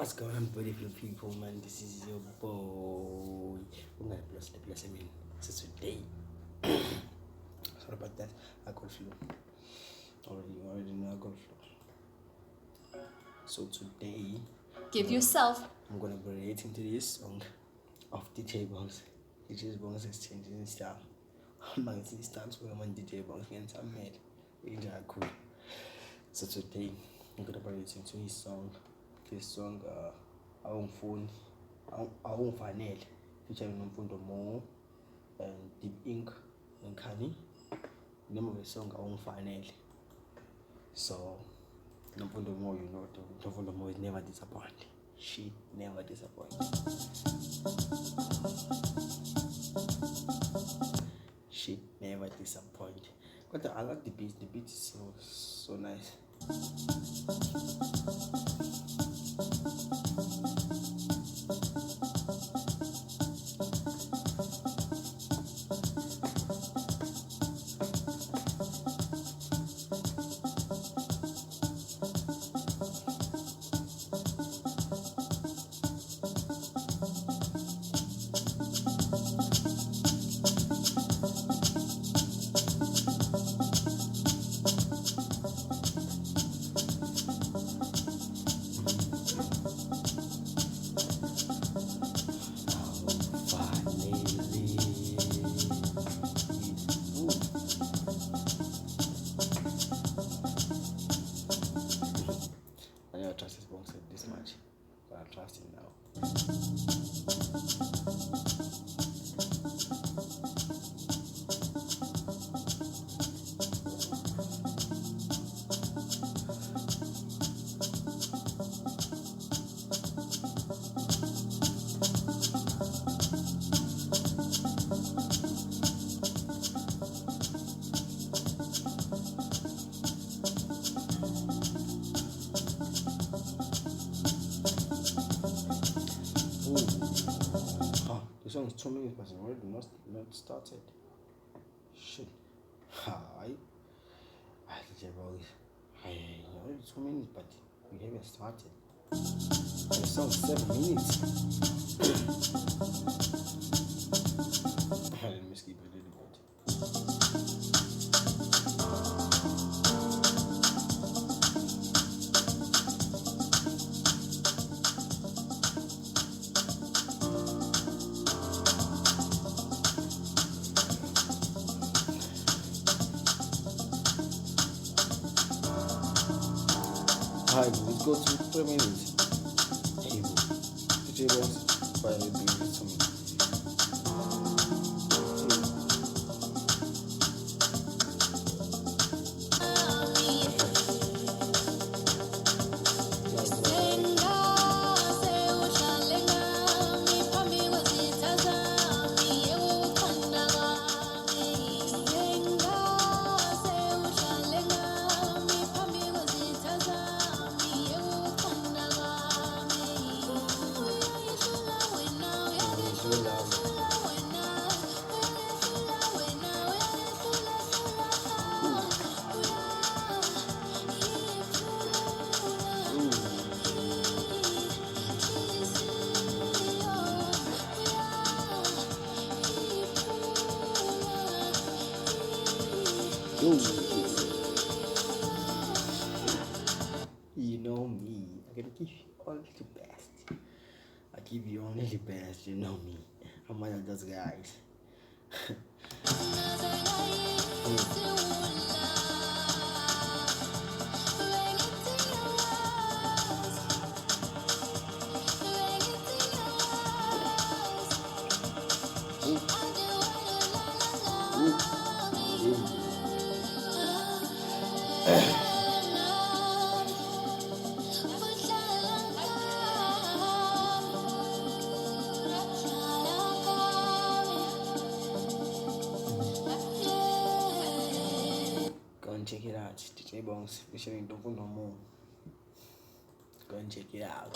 What's going on, beautiful people, man? This is your boy. I'm gonna bless the blessing. So today, sorry about that. I got flu. Already know I got flu. So today, give yourself. I'm gonna be reacting to this song of DJ Bongs. DJ Bongs is changing his style. Man, it stands for man DJ Bongs and some mad. It's cool. So today, I'm gonna be reacting to his song. This song, Awung'fanele, featuring Nomfundo and Deep Ink and Kani. The name of the song Awung'fanele. So Nomfundo, you know, Nomfundo is never disappointed. She never disappoints. She never disappointed. But I like the beat. The beat is so nice. I never trust this Bongs this much, but I trust him now. The song is 2 minutes, but it's already not started. Shit. I already 2 minutes, but we haven't started. The song is 7 minutes. Let me skip a little bit. Alright, let's go to 3 minutes. Hey, DJ Bongs, finally bring it to me. You know me, I'm gonna give you all the best. I give you only the best, you know me. I'm one of those guys. Go and check it out. DJ Bongs featuring Nomfundo. Go and check it out.